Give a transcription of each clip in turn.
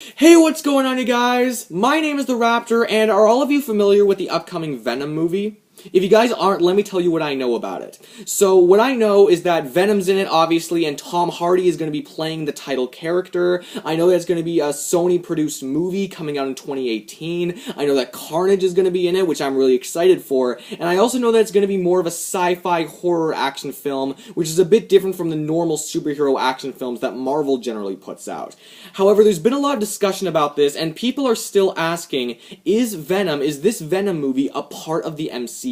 Hey, what's going on, you guys? My name is the Raptor, and are all of you familiar with the upcoming Venom movie? If you guys aren't, let me tell you what I know about it. So, what I know is that Venom's in it, obviously, and Tom Hardy is going to be playing the title character. I know there's going to be a Sony-produced movie coming out in 2018. I know that Carnage is going to be in it, which I'm really excited for. And I also know that it's going to be more of a sci-fi horror action film, which is a bit different from the normal superhero action films that Marvel generally puts out. However, there's been a lot of discussion about this, and people are still asking, is this Venom movie a part of the MCU?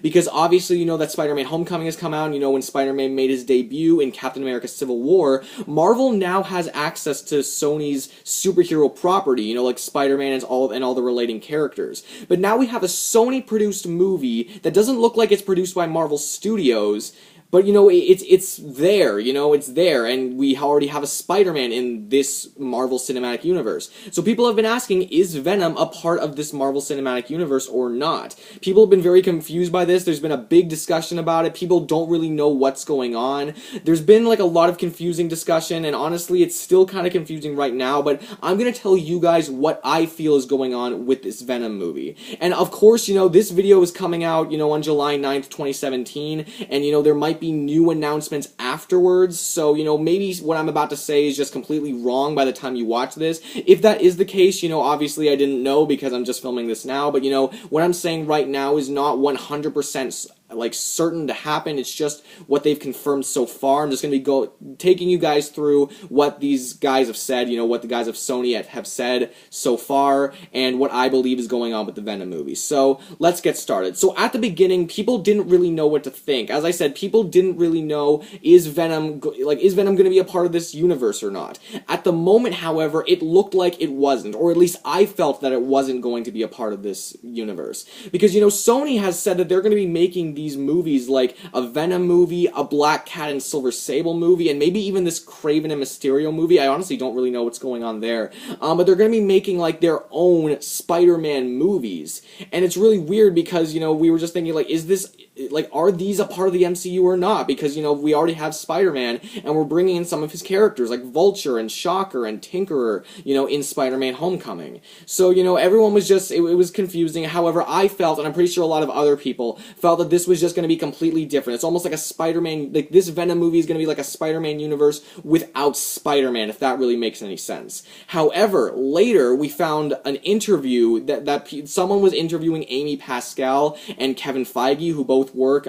Because obviously you know that Spider-Man Homecoming has come out, and you know when Spider-Man made his debut in Captain America Civil War, Marvel now has access to Sony's superhero property, you know, like Spider-Man and all the relating characters. But now we have a Sony-produced movie that doesn't look like it's produced by Marvel Studios, but, you know, it's there, you know, it's there, and we already have a Spider-Man in this Marvel Cinematic Universe. So people have been asking, is Venom a part of this Marvel Cinematic Universe or not? People have been very confused by this. There's been a big discussion about it. People don't really know what's going on. There's been, like, a lot of confusing discussion, and honestly, it's still kind of confusing right now, but I'm gonna tell you guys what I feel is going on with this Venom movie. And, of course, you know, this video is coming out, you know, on July 9th, 2017, and, you know, there might be new announcements afterwards, so, you know, maybe what I'm about to say is just completely wrong by the time you watch this. If that is the case, you know, obviously I didn't know because I'm just filming this now, but, you know, what I'm saying right now is not 100% like certain to happen. It's just what they've confirmed so far. I'm just going to be taking you guys through what these guys have said, you know, what the guys of Sony have said so far, and what I believe is going on with the Venom movie. So, let's get started. So, at the beginning, people didn't really know what to think. As I said, people didn't really know, is Venom going to be a part of this universe or not? At the moment, however, it looked like it wasn't, or at least I felt that it wasn't going to be a part of this universe. Because, you know, Sony has said that they're going to be making these movies like a Venom movie, a Black Cat and Silver Sable movie, and maybe even this Kraven and Mysterio movie. I honestly don't really know what's going on there. But they're going to be making like their own Spider-Man movies. And it's really weird because, you know, we were just thinking like, are these a part of the MCU or not? Because, you know, we already have Spider-Man, and we're bringing in some of his characters, like Vulture and Shocker and Tinkerer, you know, in Spider-Man Homecoming. So, you know, everyone was just, it was confusing. However, I felt, and I'm pretty sure a lot of other people felt, that this was just going to be completely different. It's almost like a Spider-Man, like this Venom movie is going to be like a Spider-Man universe without Spider-Man, if that really makes any sense. However, later, we found an interview that someone was interviewing Amy Pascal and Kevin Feige, who both work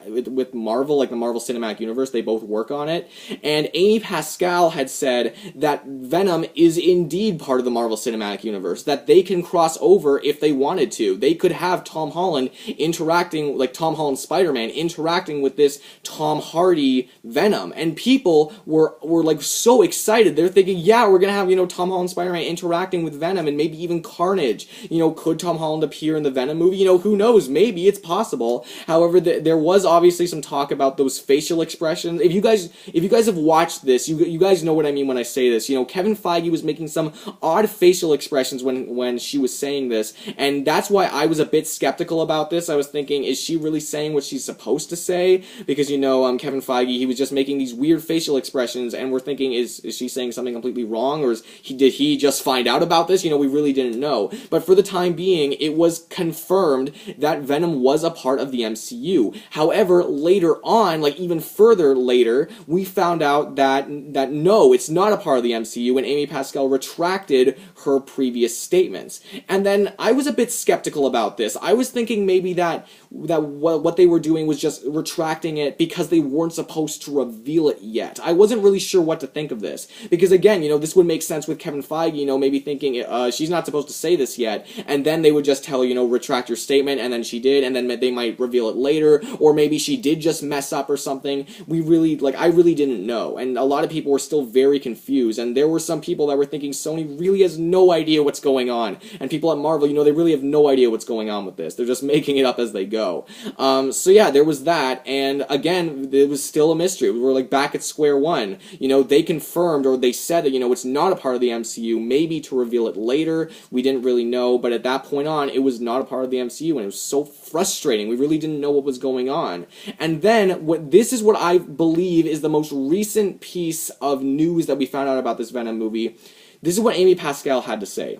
with Marvel, like the Marvel Cinematic Universe. They both work on it. And Amy Pascal had said that Venom is indeed part of the Marvel Cinematic Universe, that they can cross over if they wanted to. They could have Tom Holland interacting, like Tom Holland Spider-Man, interacting with this Tom Hardy Venom. And people were like so excited. They're thinking, yeah, we're gonna have, you know, Tom Holland Spider-Man interacting with Venom and maybe even Carnage. You know, could Tom Holland appear in the Venom movie? You know, who knows? Maybe it's possible. However, there was obviously some talk about those facial expressions. If you guys have watched this, you guys know what I mean when I say this. You know, Kevin Feige was making some odd facial expressions when she was saying this, and that's why I was a bit skeptical about this. I was thinking, is she really saying what she's supposed to say? Because, you know, Kevin Feige, he was just making these weird facial expressions, and we're thinking, is she saying something completely wrong, or did he just find out about this? You know, we really didn't know. But for the time being, it was confirmed that Venom was a part of the MCU. However, later on, like even further later, we found out that no, it's not a part of the MCU, and Amy Pascal retracted her previous statements. And then I was a bit skeptical about this. I was thinking maybe that what they were doing was just retracting it because they weren't supposed to reveal it yet. I wasn't really sure what to think of this. Because again, you know, this would make sense with Kevin Feige, you know, maybe thinking, she's not supposed to say this yet, and then they would just tell, you know, retract your statement, and then she did, and then they might reveal it later, or maybe she did just mess up or something. I really didn't know, and a lot of people were still very confused, and there were some people that were thinking Sony really has no idea what's going on, and people at Marvel, you know, they really have no idea what's going on with this. They're just making it up as they go. So yeah, there was that, and again, it was still a mystery. We were like back at square one. You know, they confirmed, or they said that, you know, it's not a part of the MCU, maybe to reveal it later. We didn't really know, but at that point on, it was not a part of the MCU, and it was so frustrating. We really didn't know what was going on. And then, this is what I believe is the most recent piece of news that we found out about this Venom movie. This is what Amy Pascal had to say.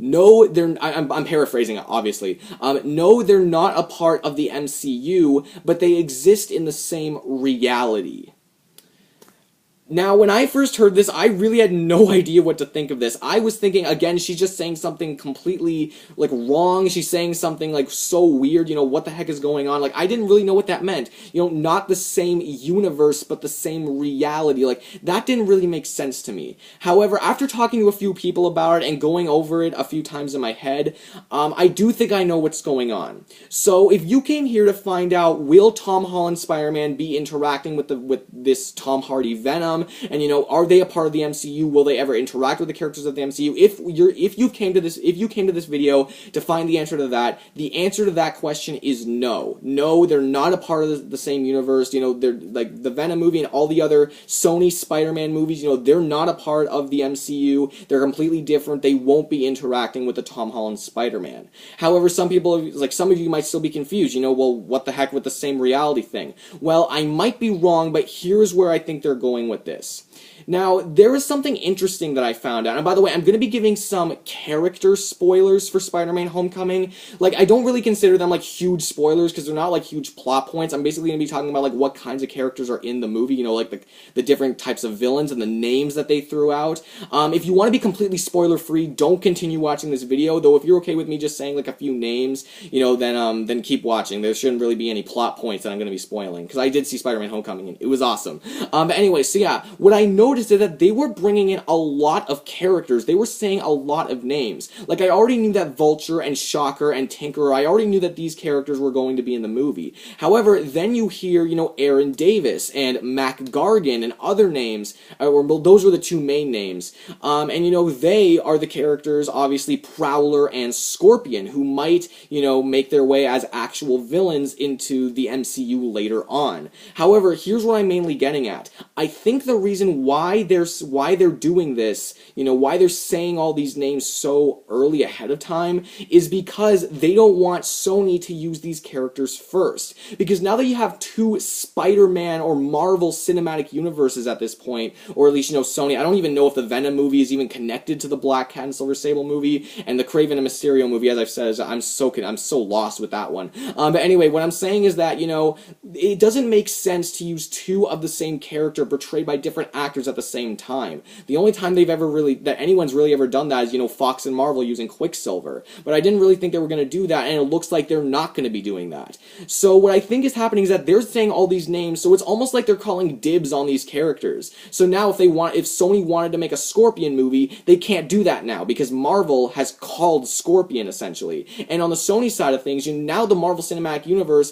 No, I'm paraphrasing it, obviously. No, they're not a part of the MCU, but they exist in the same reality. Now, when I first heard this, I really had no idea what to think of this. I was thinking, again, she's just saying something completely, like, wrong. She's saying something, like, so weird, what the heck is going on? Like, I didn't really know what that meant. Not the same universe, but the same reality. Like, that didn't really make sense to me. However, after talking to a few people about it and going over it a few times in my head, I do think I know what's going on. So, if you came here to find out, will Tom Holland Spider-Man be interacting with this Tom Hardy Venom? And are they a part of the MCU? Will they ever interact with the characters of the MCU? If you came to this video to find the answer to that question is no. No, they're not a part of the same universe. They're like the Venom movie and all the other Sony Spider-Man movies. They're not a part of the MCU. They're completely different. They won't be interacting with the Tom Holland Spider-Man. However, some of you might still be confused. Well, what the heck with the same reality thing? Well, I might be wrong, but here's where I think they're going with this. Now, there is something interesting that I found out, and by the way, I'm going to be giving some character spoilers for Spider-Man Homecoming. Like, I don't really consider them, like, huge spoilers, because they're not, like, huge plot points. I'm basically going to be talking about, like, what kinds of characters are in the movie, like, the different types of villains and the names that they threw out. If you want to be completely spoiler-free, don't continue watching this video, though if you're okay with me just saying, like, a few names, then keep watching. There shouldn't really be any plot points that I'm going to be spoiling, because I did see Spider-Man Homecoming, and it was awesome. But anyway, so yeah, what I noticed is that they were bringing in a lot of characters. They were saying a lot of names. Like, I already knew that Vulture and Shocker and Tinkerer, I already knew that these characters were going to be in the movie. However, then you hear, Aaron Davis and Mac Gargan and other names, those were the two main names. And, they are the characters, obviously, Prowler and Scorpion, who might, make their way as actual villains into the MCU later on. However, here's what I'm mainly getting at. I think the reason why they're doing this, why they're saying all these names so early ahead of time, is because they don't want Sony to use these characters first. Because now that you have two Spider-Man or Marvel Cinematic Universes at this point, or at least, Sony, I don't even know if the Venom movie is even connected to the Black Cat and Silver Sable movie, and the Kraven and Mysterio movie, as I've said, I'm so lost with that one. But anyway, what I'm saying is that, it doesn't make sense to use two of the same character portrayed by different actors at the same time. The only time anyone's really ever done that is, Fox and Marvel using Quicksilver. But I didn't really think they were going to do that, and it looks like they're not going to be doing that. So what I think is happening is that they're saying all these names, so it's almost like they're calling dibs on these characters. So now if Sony wanted to make a Scorpion movie, they can't do that now, because Marvel has called Scorpion, essentially. And on the Sony side of things, now the Marvel Cinematic Universe,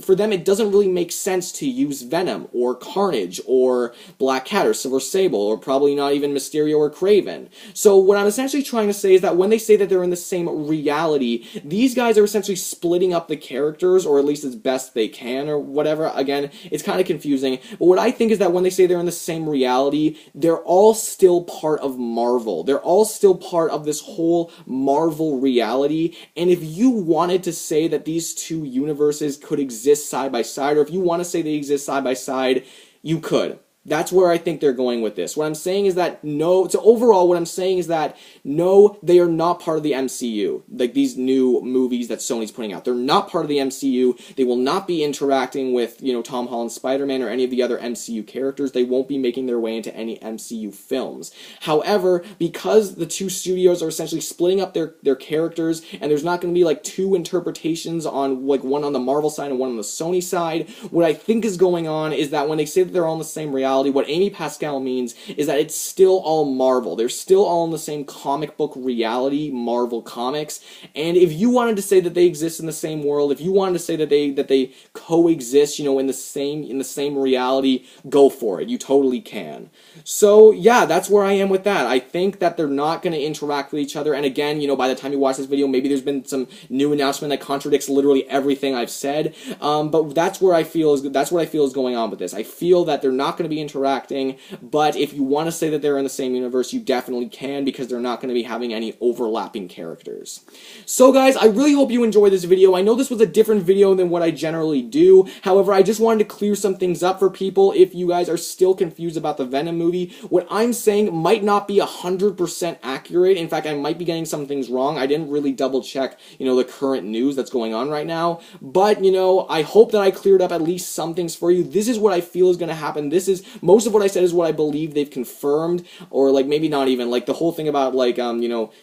for them, it doesn't really make sense to use Venom, or Carnage, or Black Cat, or Silver Sable, or probably not even Mysterio or Kraven. So what I'm essentially trying to say is that when they say that they're in the same reality, these guys are essentially splitting up the characters, or at least as best they can, or whatever. Again, it's kind of confusing, but what I think is that when they say they're in the same reality, they're all still part of Marvel. They're all still part of this whole Marvel reality, and if you wanted to say that these two universes could exist side by side, or if you want to say they exist side by side, you could. That's where I think they're going with this. What I'm saying is that no, so overall what I'm saying is that no, they are not part of the MCU. Like these new movies that Sony's putting out. They're not part of the MCU. They will not be interacting with, Tom Holland's Spider-Man or any of the other MCU characters. They won't be making their way into any MCU films. However, because the two studios are essentially splitting up their characters, and there's not going to be like two interpretations on like one on the Marvel side and one on the Sony side, what I think is going on is that when they say that they're all in the same reality, what Amy Pascal means is that it's still all Marvel. They're still all in the same comic book reality, Marvel Comics. And if you wanted to say that they exist in the same world, if you wanted to say that they coexist, in the same reality, go for it. You totally can. So yeah, that's where I am with that. I think that they're not going to interact with each other. And again, by the time you watch this video, maybe there's been some new announcement that contradicts literally everything I've said. But that's what I feel is going on with this. I feel that they're not going to be interacting, but if you want to say that they're in the same universe, you definitely can, because they're not going to be having any overlapping characters. So guys, I really hope you enjoyed this video. I know this was a different video than what I generally do. However, I just wanted to clear some things up for people if you guys are still confused about the Venom movie. What I'm saying might not be 100% accurate. In fact, I might be getting some things wrong. I didn't really double check, the current news that's going on right now. But, I hope that I cleared up at least some things for you. This is what I feel is going to happen. This is, most of what I said is what I believe they've confirmed, or like maybe not even, like the whole thing about like,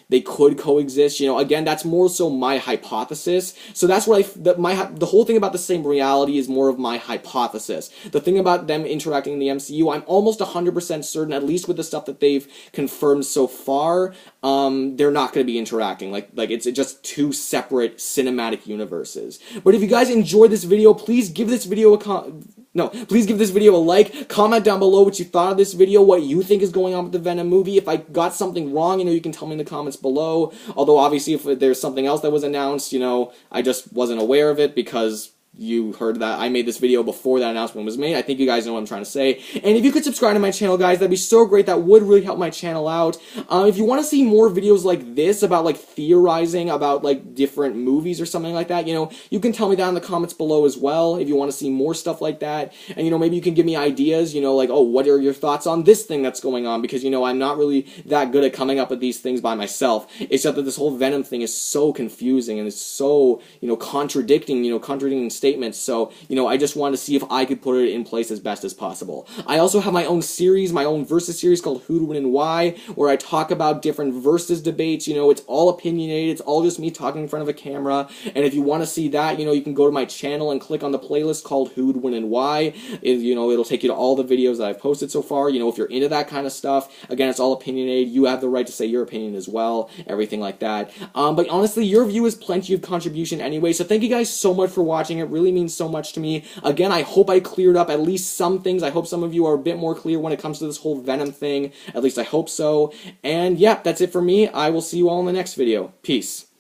they could coexist, again, that's more so my hypothesis. So that's what the whole thing about the same reality is more of my hypothesis. The thing about them interacting in the MCU, I'm almost 100% certain, at least with the stuff that they've confirmed so far, they're not going to be interacting. Like it's just two separate cinematic universes. But if you guys enjoyed this video, please give this video please give this video a like. Comment down below what you thought of this video, what you think is going on with the Venom movie. If I got something wrong, you can tell me in the comments below. Although, obviously, if there's something else that was announced, I just wasn't aware of it because you heard that I made this video before that announcement was made. I think you guys know what I'm trying to say. And if you could subscribe to my channel, guys, that'd be so great. That would really help my channel out. If you want to see more videos like this about like theorizing about like different movies or something like that, you can tell me down in the comments below as well if you want to see more stuff like that. And maybe you can give me ideas, like, oh, what are your thoughts on this thing that's going on? Because I'm not really that good at coming up with these things by myself. It's just that this whole Venom thing is so confusing and it's so contradicting statements. So I just wanted to see if I could put it in place as best as possible. I also have my own series, my own versus series called Who'd Win and Why, where I talk about different versus debates. It's all opinionated. It's all just me talking in front of a camera. And if you want to see that, you can go to my channel and click on the playlist called Who'd Win and Why. It'll take you to all the videos that I've posted so far. If you're into that kind of stuff, again, it's all opinionated. You have the right to say your opinion as well, everything like that. But honestly, your view is plenty of contribution anyway. So thank you guys so much for watching. It really means so much to me. Again, I hope I cleared up at least some things. I hope some of you are a bit more clear when it comes to this whole Venom thing. At least I hope so. And yeah, that's it for me. I will see you all in the next video. Peace.